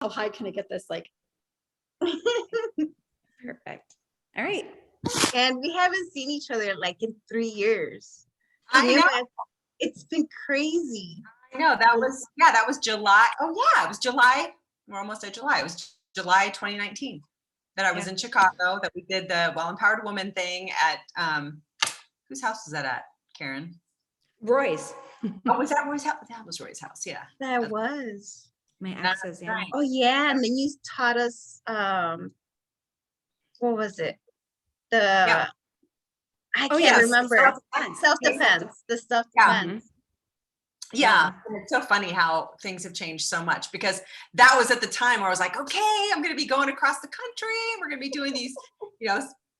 how high can I get this? Like, Perfect. All right. And we haven't seen each other like in 3 years. I know. It's been crazy. I know that was July. Oh yeah, it was July. We're almost at July. It was July 2019 that I was in Chicago, that we did the Well Empowered Woman thing at, whose house was that at, Karen? Roy's. Oh, was that Roy's house? That was Roy's house. Yeah. That was. My ex's, yeah. Oh yeah, and then you taught us what was it? I can't remember. Self-defense. The self-defense. Yeah. And it's so funny how things have changed so much, because that was at the time where I was like, okay, I'm going to be going across the country. We're going to be doing these,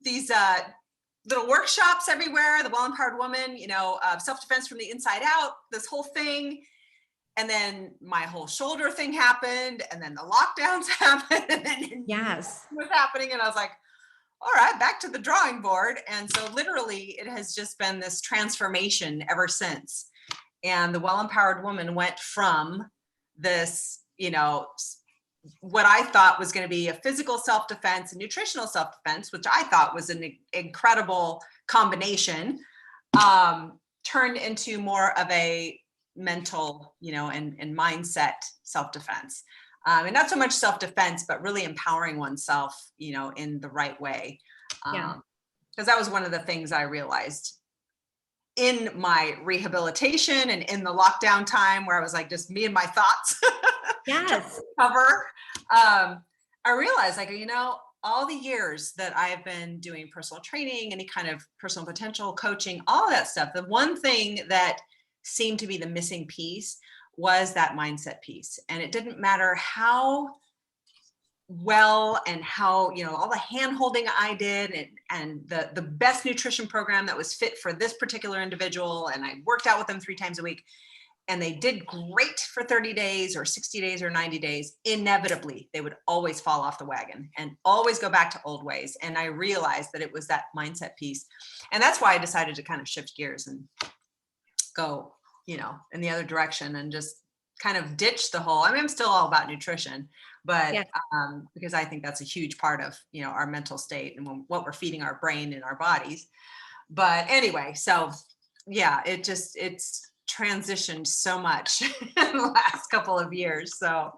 these little workshops everywhere. The Well Empowered Woman, self-defense from the inside out, this whole thing. And then my whole shoulder thing happened, and then the lockdowns happened, and then yes, was happening. And I was like, all right, back to the drawing board. And so literally it has just been this transformation ever since. And the Well Empowered Woman went from this, what I thought was going to be a physical self-defense and nutritional self-defense, which I thought was an incredible combination, turned into more of a mental, and mindset self-defense. And not so much self-defense, but really empowering oneself, in the right way. Because that was one of the things I realized in my rehabilitation and in the lockdown time, where I was like, just me and my thoughts. Yes. Cover. I realized, all the years that I've been doing personal training, any kind of personal potential coaching, all that stuff, the one thing that seemed to be the missing piece was that mindset piece. And it didn't matter how well and how, all the hand holding I did and the best nutrition program that was fit for this particular individual. And I worked out with them 3 times a week, and they did great for 30 days or 60 days or 90 days. Inevitably, they would always fall off the wagon and always go back to old ways. And I realized that it was that mindset piece. And that's why I decided to kind of shift gears and go, in the other direction, and just kind of ditch the whole, I'm still all about nutrition, but because I think that's a huge part of, our mental state and what we're feeding our brain and our bodies. But anyway, so yeah, it's transitioned so much in the last couple of years. So,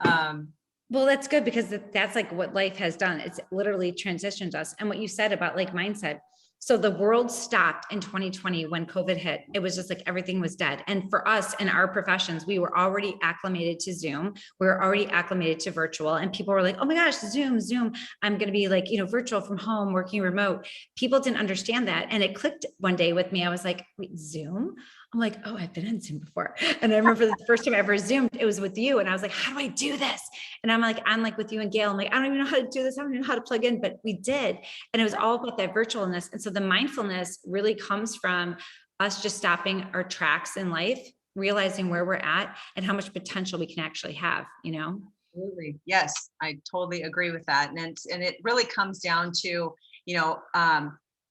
well, that's good, because that's like what life has done. It's literally transitioned us. And what you said about like mindset. So the world stopped in 2020 when COVID hit. It was just like everything was dead. And for us in our professions, we were already acclimated to Zoom. We were already acclimated to virtual. And people were like, oh my gosh, Zoom. I'm going to be like, virtual from home, working remote. People didn't understand that. And it clicked one day with me. I was like, wait, Zoom? I'm like, oh, I've been on Zoom before. And I remember the first time I ever Zoomed, it was with you. And I was like, how do I do this? And I'm like with you and Gail, I'm like, I don't even know how to do this. I don't even know how to plug in, but we did. And it was all about that virtualness. And so the mindfulness really comes from us just stopping our tracks in life, realizing where we're at and how much potential we can actually have, Absolutely. Yes, I totally agree with that. And it really comes down to,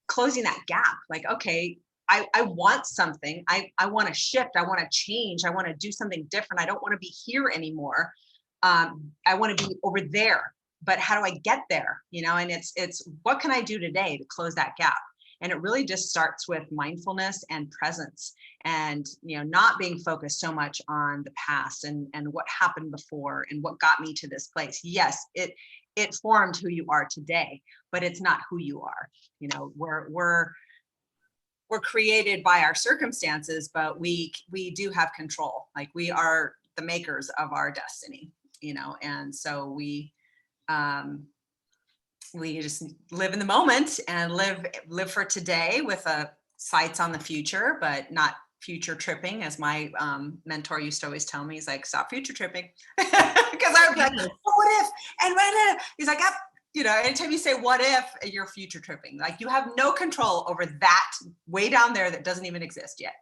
closing that gap. Like, okay, I want something. I want to shift. I want to change. I want to do something different. I don't want to be here anymore. I want to be over there, but how do I get there? And it's what can I do today to close that gap? And it really just starts with mindfulness and presence, and, not being focused so much on the past and what happened before and what got me to this place. Yes, it formed who you are today, but it's not who you are. We're created by our circumstances, but we do have control. Like, we are the makers of our destiny, and so we just live in the moment and live for today with sights on the future, but not future tripping, as my mentor used to always tell me. He's like, stop future tripping. Because I was like, oh, what if? And when? He's like, anytime you say what if, you're future tripping. Like, you have no control over that way down there that doesn't even exist yet.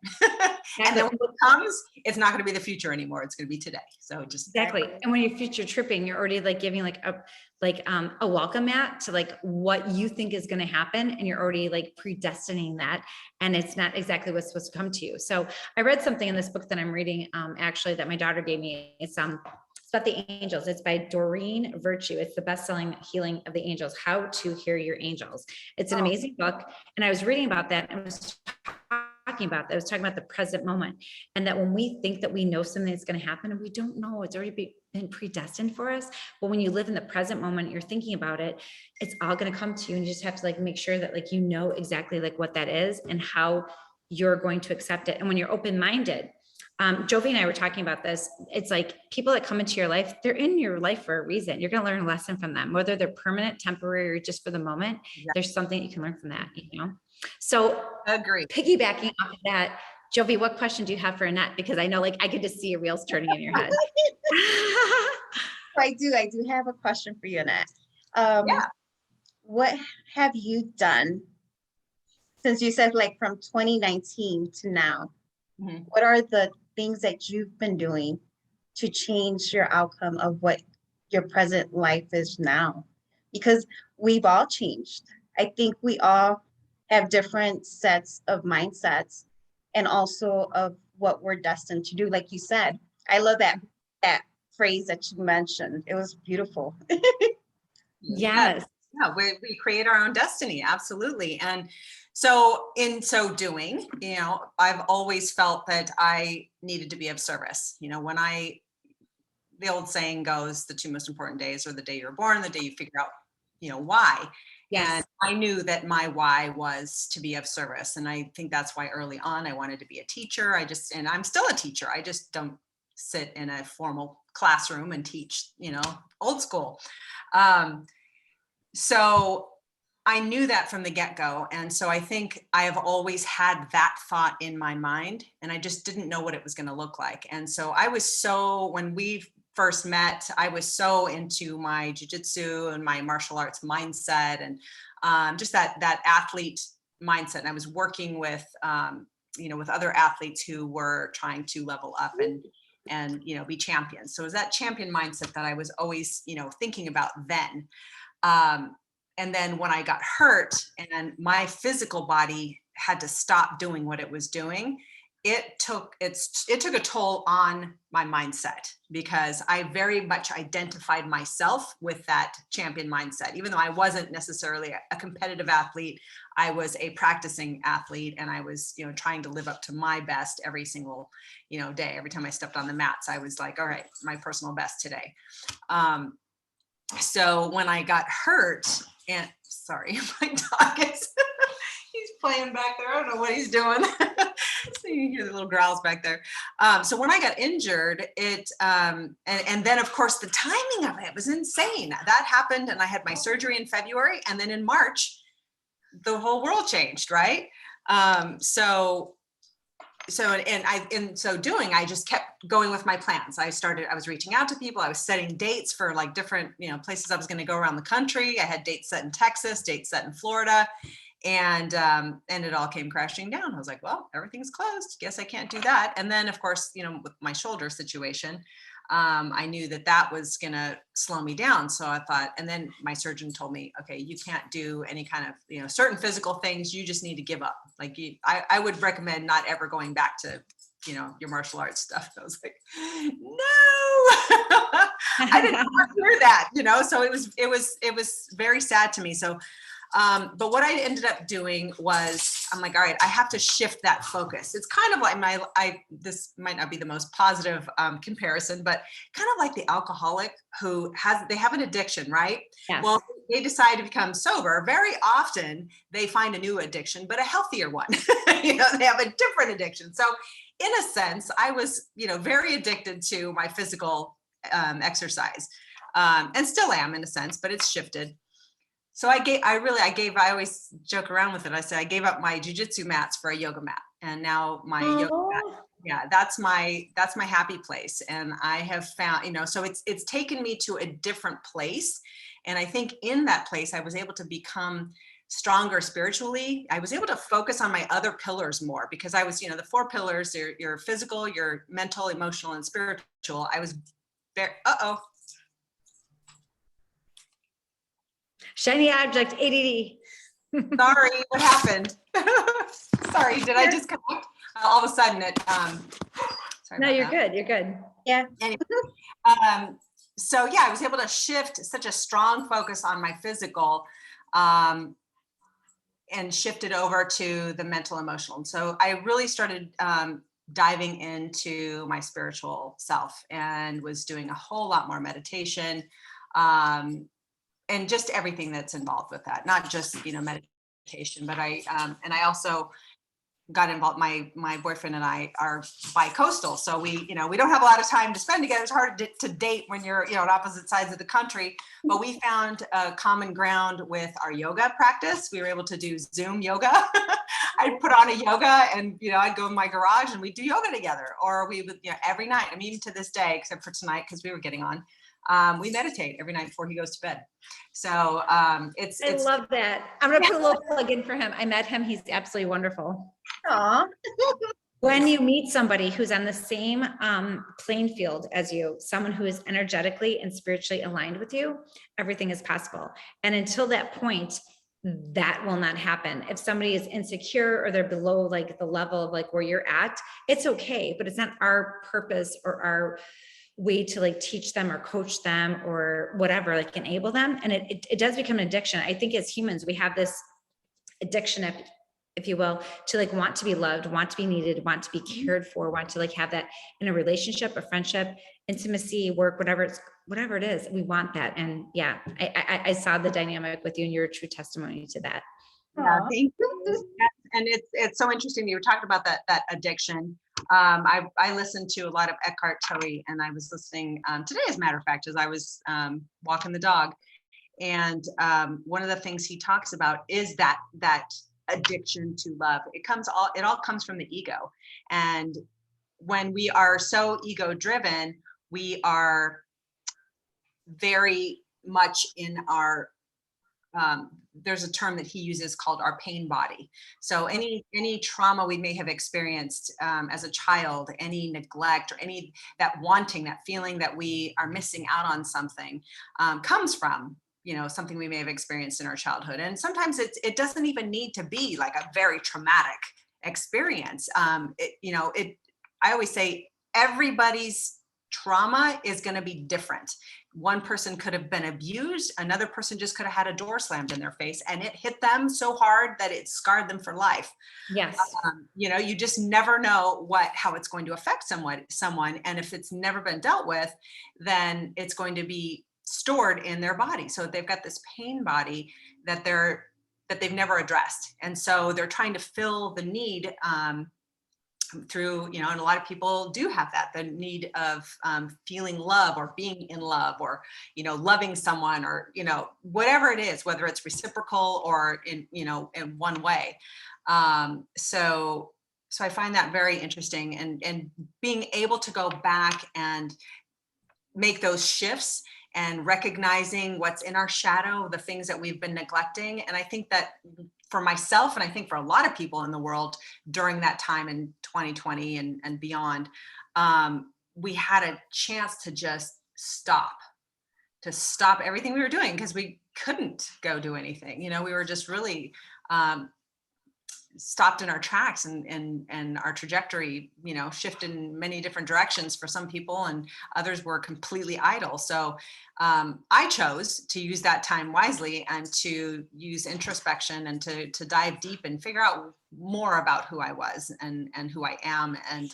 And then when it comes, it's not going to be the future anymore. It's going to be today. So just exactly. And when you're future tripping, you're already like giving a welcome mat to like what you think is going to happen. And you're already like predestining that. And it's not exactly what's supposed to come to you. So I read something in this book that I'm reading, actually, that my daughter gave me. It's about the angels. It's by Doreen Virtue. It's the best-selling Healing of the Angels, How to Hear Your Angels. It's an amazing book. And I was reading about that and I was talking about that. I was talking about the present moment, and that when we think that we know something that's going to happen and we don't know, it's already been predestined for us. But when you live in the present moment, you're thinking about it, it's all going to come to you, and you just have to like make sure that like you know exactly like what that is and how you're going to accept it. And when you're open-minded, Jovi and I were talking about this. It's like people that come into your life, they're in your life for a reason. You're going to learn a lesson from them, whether they're permanent, temporary, or just for the moment. There's something you can learn from that, you know? So Agree. piggybacking off of that, Jovi, what question do you have for Annette? Because I know like I could just see your wheels turning in your head. I do have a question for you, Annette. Yeah. What have you done since you said like from 2019 to now? Mhm. What are the things that you've been doing to change your outcome of what your present life is now? Because we've all changed. I think we all have different sets of mindsets and also of what we're destined to do. Like you said, I love that phrase that you mentioned. It was beautiful. Yes. Yeah, we create our own destiny. Absolutely. And so in so doing, you know, I've always felt that I needed to be of service. You know, the old saying goes, the two most important days are the day you're born and the day you figure out, you know, why. Yes. And I knew that my why was to be of service. And I think that's why early on I wanted to be a teacher. And I'm still a teacher. I just don't sit in a formal classroom and teach, you know, old school. So I knew that from the get-go. And so I think I have always had that thought in my mind, and I just didn't know what it was going to look like. And so when we first met, I was so into my jiu-jitsu and my martial arts mindset, and just that athlete mindset. And I was working with, you know, with other athletes who were trying to level up and, you know, be champions. So it was that champion mindset that I was always, you know, thinking about then. And then when I got hurt and my physical body had to stop doing what it was doing, it took a toll on my mindset, because I very much identified myself with that champion mindset. Even though I wasn't necessarily a competitive athlete, I was a practicing athlete, and I was, you know, trying to live up to my best every single, you know, day. Every time I stepped on the mats, I was like, all right, my personal best today. So when I got hurt, and sorry, my dog is, he's playing back there. I don't know what he's doing. So you hear the little growls back there. So when I got injured, and then of course the timing of it was insane. That happened, and I had my surgery in February, and then in March, the whole world changed, right? In so doing, I just kept going with my plans. I was reaching out to people. I was setting dates for like different, you know, places I was going to go around the country. I had dates set in Texas, dates set in Florida, and it all came crashing down. I was like, well, everything's closed. Guess I can't do that. And then of course, you know, with my shoulder situation, I knew that was going to slow me down. So I thought, and then my surgeon told me, okay, you can't do any kind of, you know, certain physical things. You just need to give up. Like I would recommend not ever going back to, you know, your martial arts stuff. I was like, no, I didn't want to hear that, you know? So it was very sad to me. So, but what I ended up doing was, I'm like, all right, I have to shift that focus. It's kind of like this might not be the most positive comparison, but kind of like the alcoholic who they have an addiction, right? Yes. Well, they decide to become sober. Very often they find a new addiction, but a healthier one. You know, they have a different addiction. So in a sense, I was, you know, very addicted to my physical exercise, and still am in a sense, but it's shifted. So I always joke around with it. I said, I gave up my jujitsu mats for a yoga mat. And now my yoga mat, yeah, that's my happy place. And I have found, you know, so it's taken me to a different place. And I think in that place, I was able to become stronger spiritually. I was able to focus on my other pillars more, because I was, you know, the 4 pillars, your physical, your mental, emotional, and spiritual. I was very, Shiny object, ADD. Sorry, what happened? Sorry, did I disconnect? All of a sudden it, sorry No, about you're that. good. You're good. Yeah. Anyway, so yeah, I was able to shift such a strong focus on my physical, and shift it over to the mental, emotional. And so I really started diving into my spiritual self and was doing a whole lot more meditation, and just everything that's involved with that. Not just, meditation, but and I also got involved. My boyfriend and I are bi-coastal, so we don't have a lot of time to spend together. It's hard to date when you're on opposite sides of the country, but we found a common ground with our yoga practice. We were able to do Zoom yoga. I'd put on a yoga and I'd go in my garage and we'd do yoga together, or we would every night. I mean, even to this day, except for tonight because we were getting on, we meditate every night before he goes to bed. So I love that. I'm gonna put a little plug in for him. I met him. He's absolutely wonderful. Aw. When you meet somebody who's on the same playing field as you, someone who is energetically and spiritually aligned with you, everything is possible. And until that point, that will not happen. If somebody is insecure or they're below like the level of like where you're at, it's okay, but it's not our purpose or our way to like teach them or coach them or whatever, like enable them. And it does become an addiction. I think as humans, we have this addiction, if you will, to like want to be loved, want to be needed, want to be cared for, want to like have that in a relationship, a friendship, intimacy, work, whatever it is, we want that. And yeah, I saw the dynamic with you and you're a true testimony to that. Yeah, thank you. And it's so interesting. You were talking about that addiction. I listened to a lot of Eckhart Tolle, and I was listening today, as a matter of fact, as I was walking the dog. And one of the things he talks about is that addiction to love. It all comes from the ego. And when we are so ego driven, we are very much in our there's a term that he uses called our pain body. So any trauma we may have experienced as a child, any neglect or any that wanting, that feeling that we are missing out on something, comes from something we may have experienced in our childhood. And sometimes it doesn't even need to be like a very traumatic experience. I always say everybody's trauma is going to be different. One person could have been abused. Another person just could have had a door slammed in their face and it hit them so hard that it scarred them for life. Yes. You just never know how it's going to affect someone. And if it's never been dealt with, then it's going to be stored in their body. So they've got this pain body that they've never addressed. And so they're trying to fill the need through, and a lot of people do have the need of feeling love or being in love or, loving someone or, whatever it is, whether it's reciprocal or in one way. So I find that very interesting, and being able to go back and make those shifts and recognizing what's in our shadow, the things that we've been neglecting. And I think that for myself, and I think for a lot of people in the world during that time in 2020 and beyond, we had a chance to just stop everything we were doing because we couldn't go do anything. We were just really stopped in our tracks, and our trajectory, shifted in many different directions for some people, and others were completely idle. So I chose to use that time wisely and to use introspection and to dive deep and figure out more about who I was and who I am, and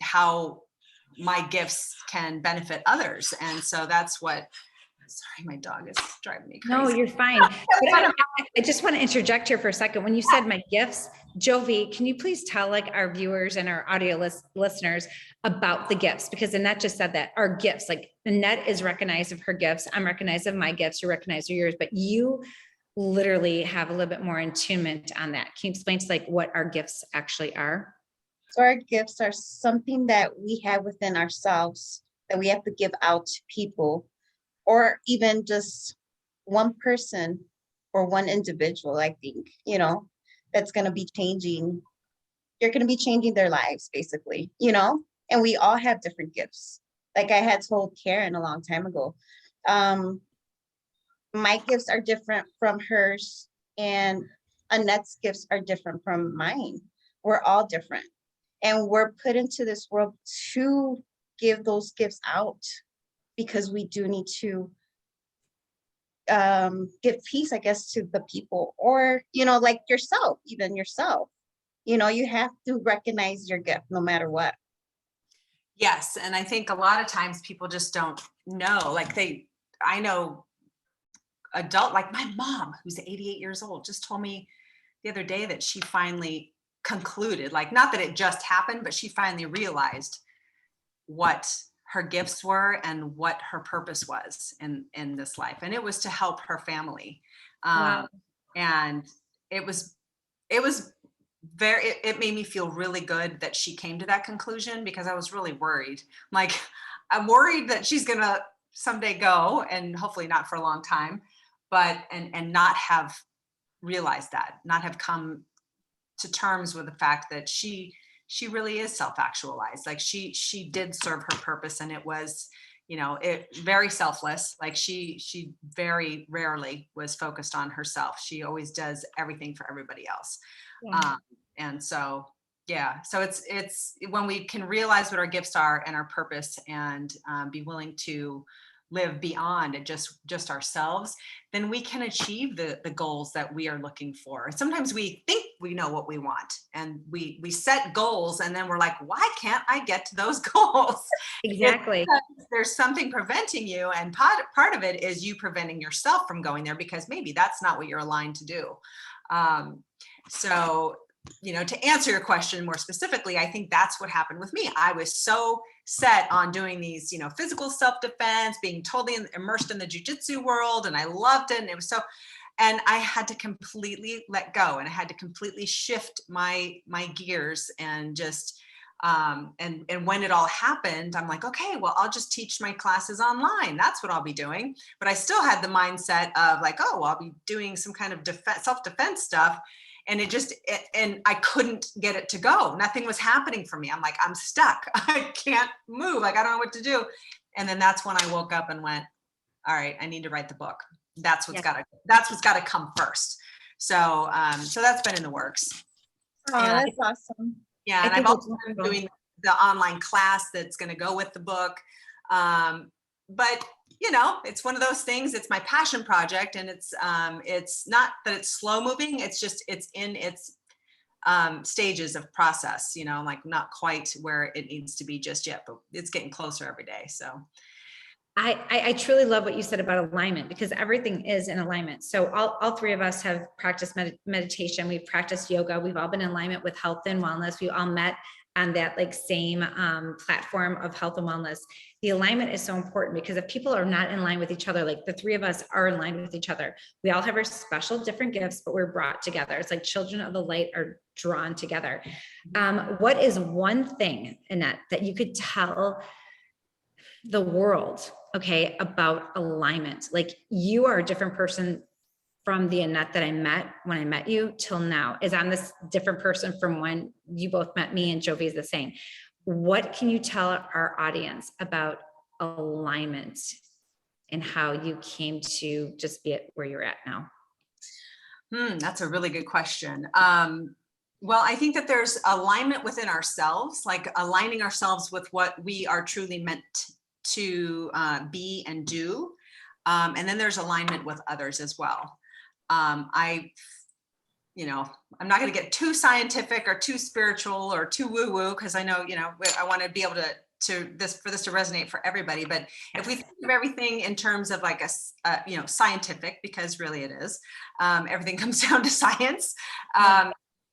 how my gifts can benefit others. And so that's what. Sorry, my dog is driving me crazy. No, you're fine. But I just want to interject here for a second. When you said my gifts, Jovi, can you please tell like our viewers and our audio listeners about the gifts? Because Annette just said that our gifts, like Annette is recognized of her gifts. I'm recognized of my gifts. You're recognized of yours, but you literally have a little bit more attunement on that. Can you explain to like what our gifts actually are? So our gifts are something that we have within ourselves that we have to give out to people, or even just one person or one individual, I think, that's going to be changing. You're going to be changing their lives, basically, and we all have different gifts. Like I had told Karen a long time ago, my gifts are different from hers, and Annette's gifts are different from mine. We're all different, and we're put into this world to give those gifts out. because we do need to give peace, I guess, to the people, or, like yourself, even yourself. You have to recognize your gift no matter what. Yes. And I think a lot of times people just don't know, like I know like my mom, who's 88 years old, just told me the other day that she finally concluded, like, not that it just happened, but she finally realized what her gifts were and what her purpose was in this life. And it was to help her family. Wow. And it was it made me feel really good that she came to that conclusion, because I was really worried. Like, I'm worried that she's going to someday go, and hopefully not for a long time, but, and not have realized that, not have come to terms with the fact that she really is self-actualized. Like, she did serve her purpose, and it was, it very selfless. Like, she very rarely was focused on herself. She always does everything for everybody else. Yeah. And so, yeah, so it's when we can realize what our gifts are and our purpose, and be willing to live beyond just ourselves, then we can achieve the goals that we are looking for. Sometimes we think we know what we want, and we set goals, and then we're like, why can't I get to those goals? Exactly. There's something preventing you, and part of it is you preventing yourself from going there, because maybe that's not what you're aligned to do. So, to answer your question more specifically, I think that's what happened with me. I was so set on doing these, physical self-defense, being totally immersed in the jiu-jitsu world, and I loved it. And it was so, and I had to completely let go, and I had to completely shift my gears, and just, and when it all happened, I'm like, okay, well, I'll just teach my classes online. That's what I'll be doing. But I still had the mindset of like, oh, well, I'll be doing some kind of self-defense stuff. And and I couldn't get it to go. Nothing was happening for me. I'm like, I'm stuck. I can't move. Like, I don't know what to do. And then that's when I woke up and went, all right, I need to write the book. That's what's got to come first. So, so that's been in the works. Oh, And, that's awesome. yeah. And I've also been doing the online class that's going to go with the book. But it's one of those things. It's my passion project, and it's not that it's slow moving. It's just, it's in its stages of process, like not quite where it needs to be just yet, but it's getting closer every day. So I truly love what you said about alignment, because everything is in alignment. So all three of us have practiced meditation. We've practiced yoga. We've all been in alignment with health and wellness. We all met on that same platform of health and wellness. The alignment is so important, because if people are not in line with each other, like the three of us are in line with each other, we all have our special different gifts, but we're brought together. It's like children of the light are drawn together. What is one thing, Annette, that you could tell the world, okay, about alignment? Like, you are a different person from the Annette that I met when I met you till now. Is I'm this different person from when you both met me, and Jovi is the same. What can you tell our audience about alignment and how you came to just be at where you're at now? That's a really good question. Well, I think that there's alignment within ourselves, like aligning ourselves with what we are truly meant to be and do. And then there's alignment with others as well. I'm not going to get too scientific or too spiritual or too woo-woo, because I know, I want to be able for this to resonate for everybody. But if we think of everything in terms of like scientific, because really it is, everything comes down to science.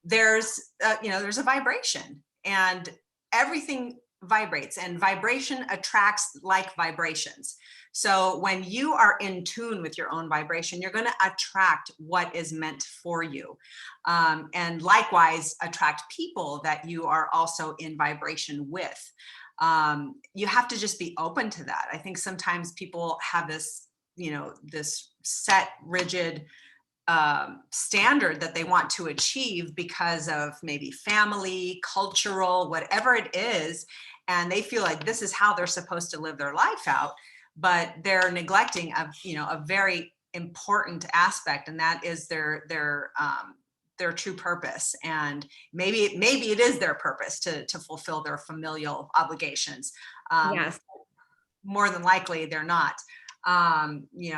There's a vibration, and everything vibrates, and vibration attracts like vibrations. So when you are in tune with your own vibration, you're going to attract what is meant for you. And likewise, attract people that you are also in vibration with. You have to just be open to that. I think sometimes people have this, this set, rigid standard that they want to achieve because of maybe family, cultural, whatever it is. And they feel like this is how they're supposed to live their life out, but they're neglecting a very important aspect, and that is their true purpose. And maybe it is their purpose to fulfill their familial obligations. Yes. more than likely they're not,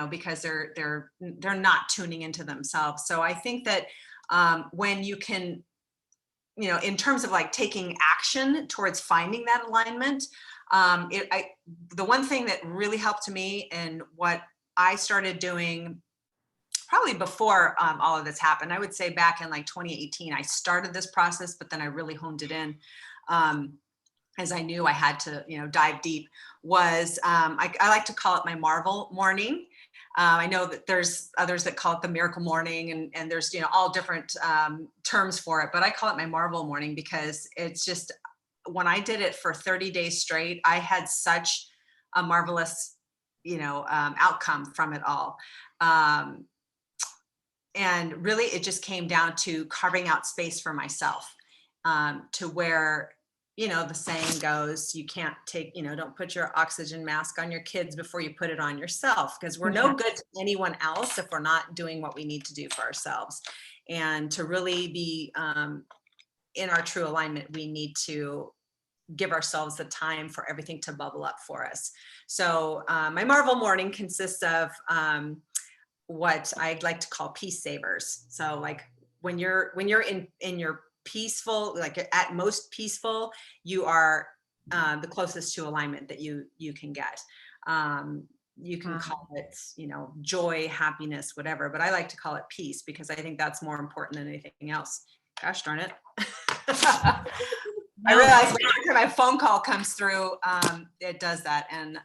because they're not tuning into themselves. So I think that when you can, in terms of like taking action towards finding that alignment, the one thing that really helped me and what I started doing probably before all of this happened, I would say back in like 2018, I started this process, but then I really honed it in. As I knew I had to, dive deep, was I like to call it my Marvel morning. I know that there's others that call it the miracle morning, and there's, all different terms for it, but I call it my Marvel morning because it's just, when I did it for 30 days straight, I had such a marvelous, outcome from it all. And really, it just came down to carving out space for myself, to where, the saying goes, you can't take, don't put your oxygen mask on your kids before you put it on yourself, because we're no good to anyone else if we're not doing what we need to do for ourselves. And to really be in our true alignment, we need to give ourselves the time for everything to bubble up for us. So my Marvel morning consists of what I'd like to call peace savers. So like when you're in your peaceful, like at most peaceful, you are the closest to alignment that you can get. You can call it, joy, happiness, whatever, but I like to call it peace because I think that's more important than anything else. Gosh darn it. I realize every time my phone call comes through, it does that. And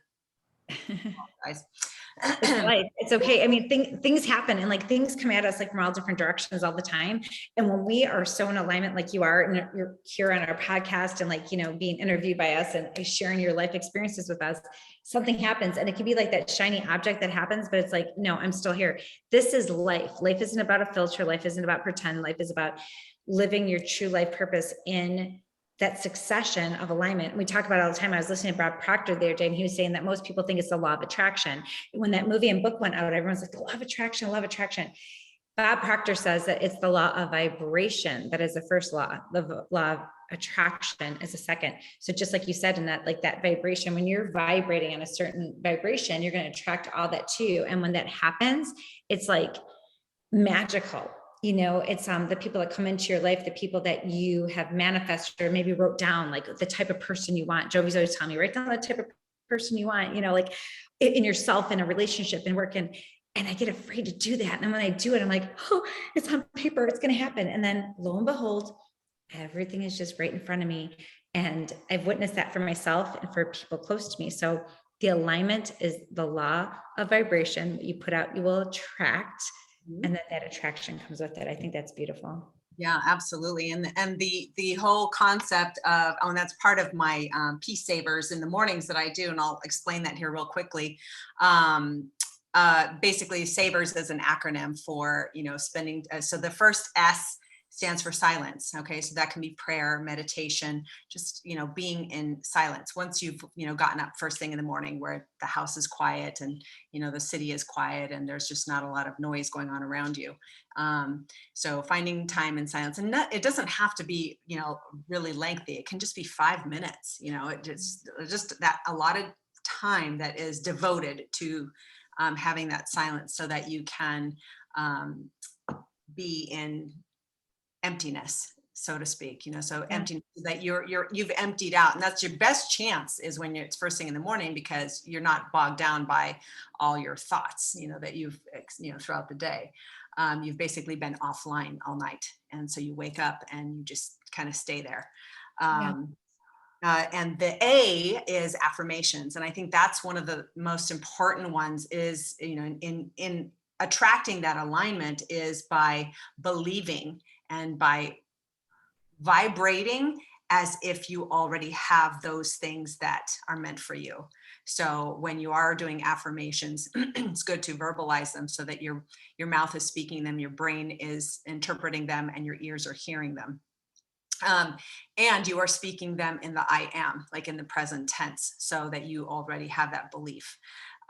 it's life. It's okay. I mean, things happen and like things come at us like from all different directions all the time. And when we are so in alignment, like you are, and you're here on our podcast and like, being interviewed by us and sharing your life experiences with us, something happens. And it can be like that shiny object that happens, but it's like, no, I'm still here. This is life. Life isn't about a filter. Life isn't about pretend. Life is about living your true life purpose in that succession of alignment. We talk about it all the time. I was listening to Bob Proctor the other day, and he was saying that most people think it's the law of attraction. When that movie and book went out, everyone's like, the law of attraction, law of attraction. Bob Proctor says that it's the law of vibration that is the first law. The law of attraction is the second. So just like you said, in that, like that vibration, when you're vibrating on a certain vibration, you're going to attract all that to you. And when that happens, it's like magical. It's the people that come into your life, the people that you have manifested or maybe wrote down, like the type of person you want. Jovi's always telling me, write down the type of person you want, like in yourself, in a relationship and work. And I get afraid to do that. And then when I do it, I'm like, oh, it's on paper, it's going to happen. And then lo and behold, everything is just right in front of me. And I've witnessed that for myself and for people close to me. So the alignment is the law of vibration. What you put out, you will attract. And then that attraction comes with it. I think that's beautiful. Yeah, absolutely. And the whole concept of, and that's part of my peace savers in the mornings that I do. And I'll explain that here real quickly. Basically, savers is an acronym for, spending. So the first S stands for silence. Okay. So that can be prayer, meditation, just, being in silence. Once you've, gotten up first thing in the morning where the house is quiet and, the city is quiet and there's just not a lot of noise going on around you. So finding time in silence, and it doesn't have to be, really lengthy. It can just be 5 minutes, it just that allotted time that is devoted to having that silence so that you can be in emptiness, so to speak, so emptiness that you've emptied out. And that's your best chance is when it's first thing in the morning, because you're not bogged down by all your thoughts, that you've, throughout the day. You've basically been offline all night. And so you wake up and you just kind of stay there. And the A is affirmations. And I think that's one of the most important ones is, in attracting that alignment is by believing and by vibrating as if you already have those things that are meant for you. So when you are doing affirmations, it's good to verbalize them so that your mouth is speaking them, your brain is interpreting them, and your ears are hearing them. And you are speaking them in the I am, like in the present tense, so that you already have that belief.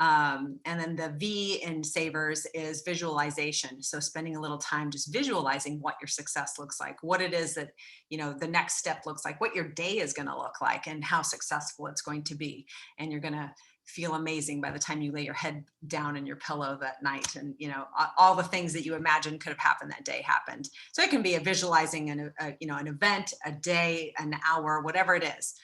And then the V in savers is visualization. So spending a little time just visualizing what your success looks like, what it is that, the next step looks like, what your day is going to look like and how successful it's going to be. And you're going to feel amazing by the time you lay your head down in your pillow that night. And, you know, all the things that you imagine could have happened that day happened. So it can be a visualizing an event, a day, an hour, whatever it is.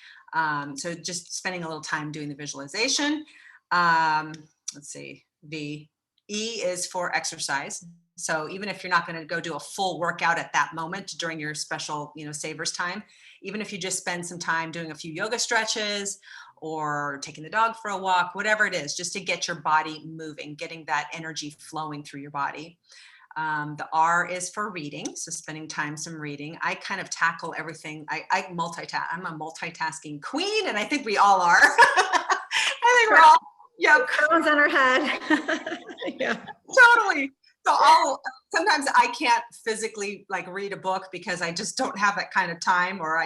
So just spending a little time doing the visualization. Let's see, the E is for exercise. So even if you're not going to go do a full workout at that moment during your special, savers time, even if you just spend some time doing a few yoga stretches or taking the dog for a walk, whatever it is, just to get your body moving, getting that energy flowing through your body. The R is for reading. So spending time some reading. I kind of tackle everything. I multitask. I'm a multitasking queen, and I think we all are. I think we're all, crowns on our head. Yeah, totally. So sometimes I can't physically like read a book because I just don't have that kind of time, or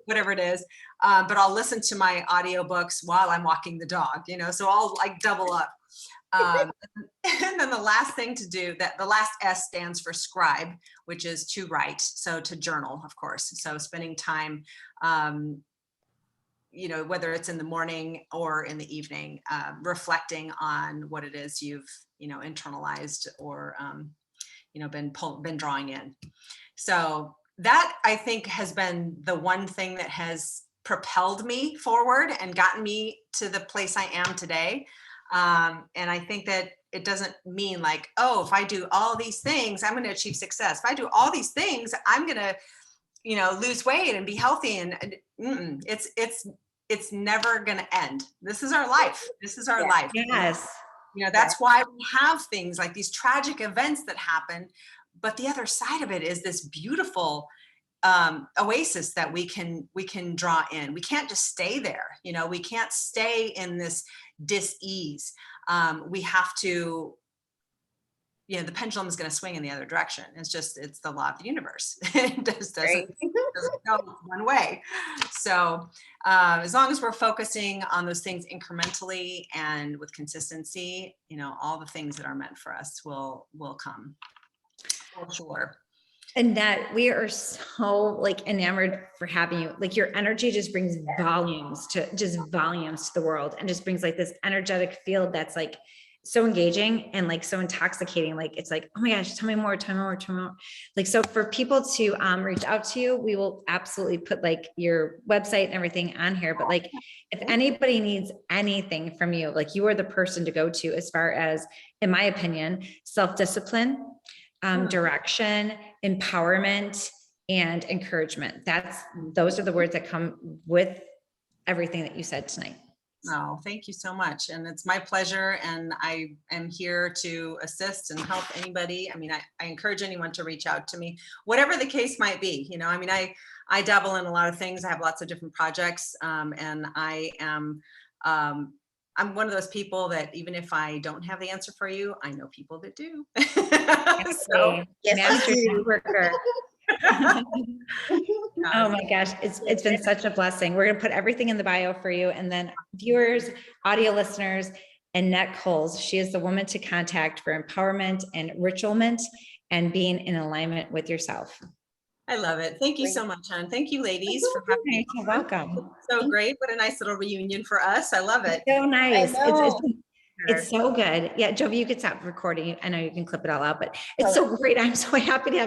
whatever it is. But I'll listen to my audiobooks while I'm walking the dog, so I'll like double up. And then the last thing to do, the last S stands for scribe, which is to write. So to journal, of course. So spending time, whether it's in the morning or in the evening, reflecting on what it is you've, internalized or, been drawing in. So that, I think, has been the one thing that has propelled me forward and gotten me to the place I am today. And I think that it doesn't mean like, oh, if I do all these things, I'm going to achieve success. If I do all these things, I'm going to, lose weight and be healthy. And it's never going to end. This is our life. This is our life. Yes. That's why we have things like these tragic events that happen. But the other side of it is this beautiful oasis that we can draw in. We can't just stay there. We can't stay in this dis-ease. We have to, the pendulum is going to swing in the other direction. It's the law of the universe. It just doesn't go one way. So as long as we're focusing on those things incrementally and with consistency, all the things that are meant for us will come. For sure. Annette, we are so enamored for having you. Your energy just brings volumes to the world, and just brings this energetic field that's so engaging and so intoxicating. It's oh my gosh, tell me more. So for people to reach out to you, we will absolutely put your website and everything on here. But if anybody needs anything from you, you are the person to go to as far as, in my opinion, self-discipline, direction, empowerment, and encouragement. Those are the words that come with everything that you said tonight. Oh, thank you so much. And it's my pleasure. And I am here to assist and help anybody. I encourage anyone to reach out to me, whatever the case might be. I dabble in a lot of things. I have lots of different projects. And I'm one of those people that even if I don't have the answer for you, I know people that do. So, yes, oh my gosh, it's been such a blessing. We're going to put everything in the bio for you. And then viewers, audio listeners, Annette Kohls, she is the woman to contact for empowerment and ritualment and being in alignment with yourself. I love it. Thank you so much, hon. Thank you, ladies, for having me. You're welcome. So great. What a nice little reunion for us. I love it. So nice. It's so good. Yeah, Jovi, you could stop recording. I know you can clip it all out, but it's so great. I'm so happy to have